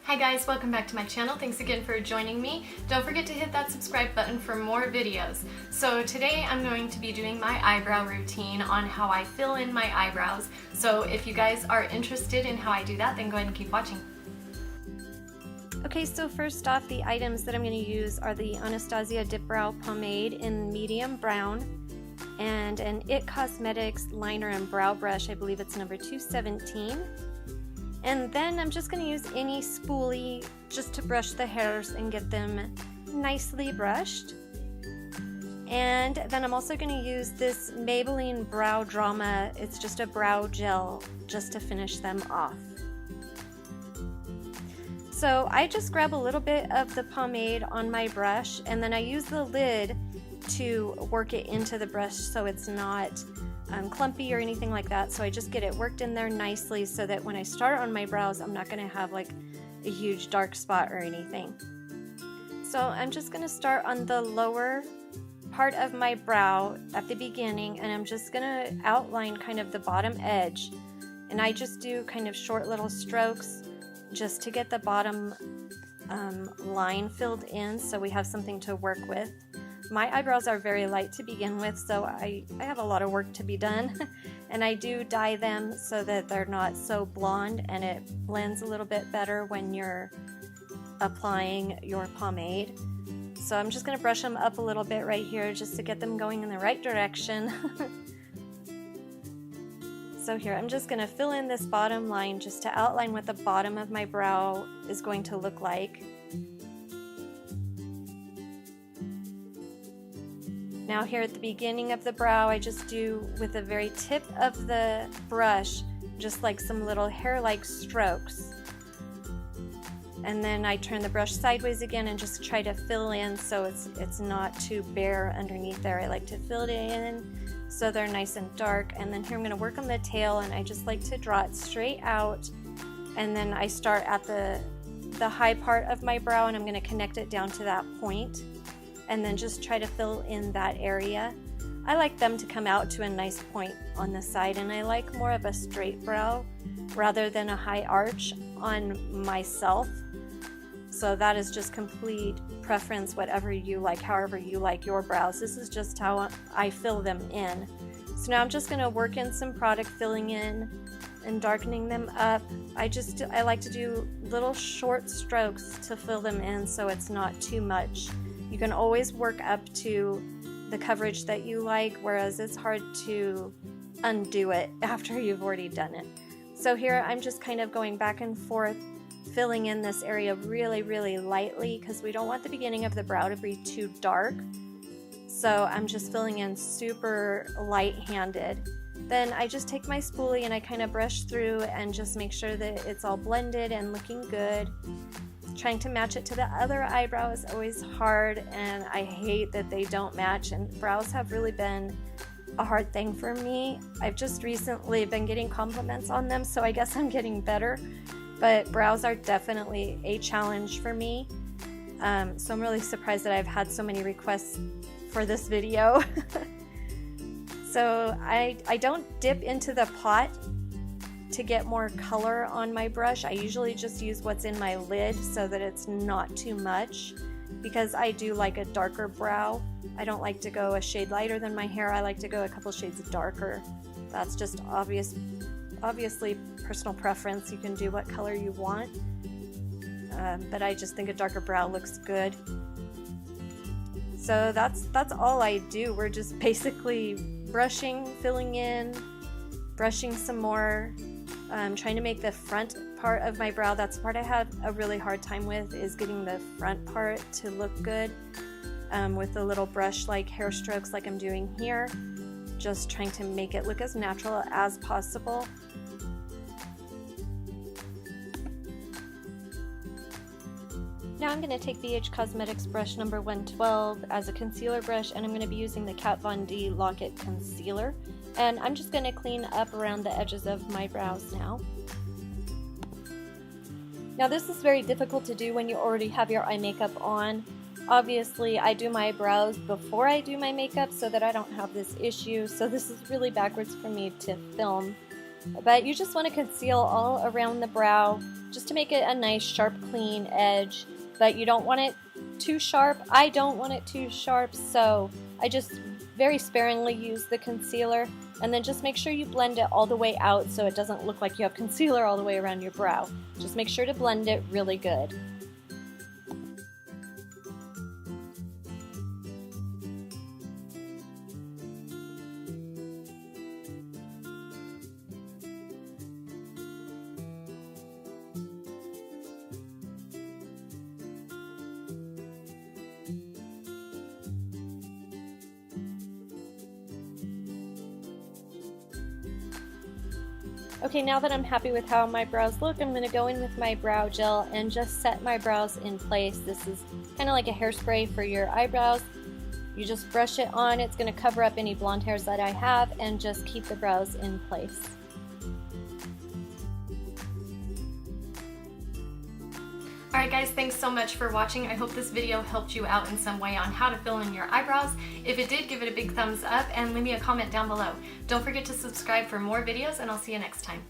Hi guys, welcome back to my channel. Thanks again for joining me. Don't forget to hit that subscribe button for more videos. So today I'm going to be doing my eyebrow routine on how I fill in my eyebrows. So if you guys are interested in how I do that, then go ahead and keep watching. Okay, so first off, the items that I'm going to use are the Anastasia Dipbrow Pomade in medium brown and an It Cosmetics liner and brow brush. I believe it's number 217. And then I'm just going to use any spoolie just to brush the hairs and get them nicely brushed. And then I'm also going to use this Maybelline Brow Drama. It's just a brow gel just to finish them off. So I just grab a little bit of the pomade on my brush and then I use the lid to work it into the brush so it's not clumpy or anything like that. So I just get it worked in there nicely so that when I start on my brows, I'm not going to have like a huge dark spot or anything. So I'm just going to start on the lower part of my brow at the beginning, and I'm just going to outline kind of the bottom edge. And I just do kind of short little strokes just to get the bottom line filled in so we have something to work with. My eyebrows are very light to begin with, so I have a lot of work to be done. And I do dye them so that they're not so blonde and it blends a little bit better when you're applying your pomade. So I'm just going to brush them up a little bit right here just to get them going in the right direction. So here, I'm just going to fill in this bottom line just to outline what the bottom of my brow is going to look like. Now here at the beginning of the brow, I just do with the very tip of the brush, just like some little hair-like strokes. And then I turn the brush sideways again and just try to fill in so it's not too bare underneath there. I like to fill it in so they're nice and dark. And then here I'm going to work on the tail, and I just like to draw it straight out. And then I start at the high part of my brow and I'm going to connect it down to that point. And then just try to fill in that area. I like them to come out to a nice point on the side, and I like more of a straight brow rather than a high arch on myself. So that is just complete preference, whatever you like, however you like your brows. This is just how I fill them in. So now I'm just going to work in some product filling in and darkening them up. I like to do little short strokes to fill them in so it's not too much. You can always work up to the coverage that you like, whereas it's hard to undo it after you've already done it. So here I'm just kind of going back and forth, filling in this area really, really lightly because we don't want the beginning of the brow to be too dark. So I'm just filling in super light-handed. Then I just take my spoolie and I kind of brush through and just make sure that it's all blended and looking good. Trying to match it to the other eyebrow is always hard, and I hate that they don't match, and brows have really been a hard thing for me. I've just recently been getting compliments on them, so I guess I'm getting better, but brows are definitely a challenge for me. So I'm really surprised that I've had so many requests for this video. So I don't dip into the pot to get more color on my brush. I usually just use what's in my lid so that it's not too much, because I do like a darker brow. I don't like to go a shade lighter than my hair. I like to go a couple shades darker. That's just obviously personal preference. You can do what color you want, but I just think a darker brow looks good. So that's all I do. We're just basically brushing, filling in, brushing some more. Trying to make the front part of my brow, that's the part I have a really hard time with, is getting the front part to look good with the little brush like hair strokes like I'm doing here. Just trying to make it look as natural as possible. Now I'm going to take ABH Cosmetics brush number 112 as a concealer brush, and I'm going to be using the Kat Von D Lock-It Concealer. And I'm just going to clean up around the edges of my brows now. Now this is very difficult to do when you already have your eye makeup on. Obviously I do my brows before I do my makeup so that I don't have this issue. So this is really backwards for me to film But you just want to conceal all around the brow just to make it a nice sharp clean edge, but you don't want it too sharp. I don't want it too sharp, so I just very sparingly use the concealer, and then just make sure you blend it all the way out so it doesn't look like you have concealer all the way around your brow. Just make sure to blend it really good. Okay, now that I'm happy with how my brows look, I'm going to go in with my brow gel and just set my brows in place. This is kind of like a hairspray for your eyebrows. You just brush it on, it's going to cover up any blonde hairs that I have and just keep the brows in place. Alright guys, thanks so much for watching. I hope this video helped you out in some way on how to fill in your eyebrows. If it did, give it a big thumbs up and leave me a comment down below. Don't forget to subscribe for more videos, and I'll see you next time.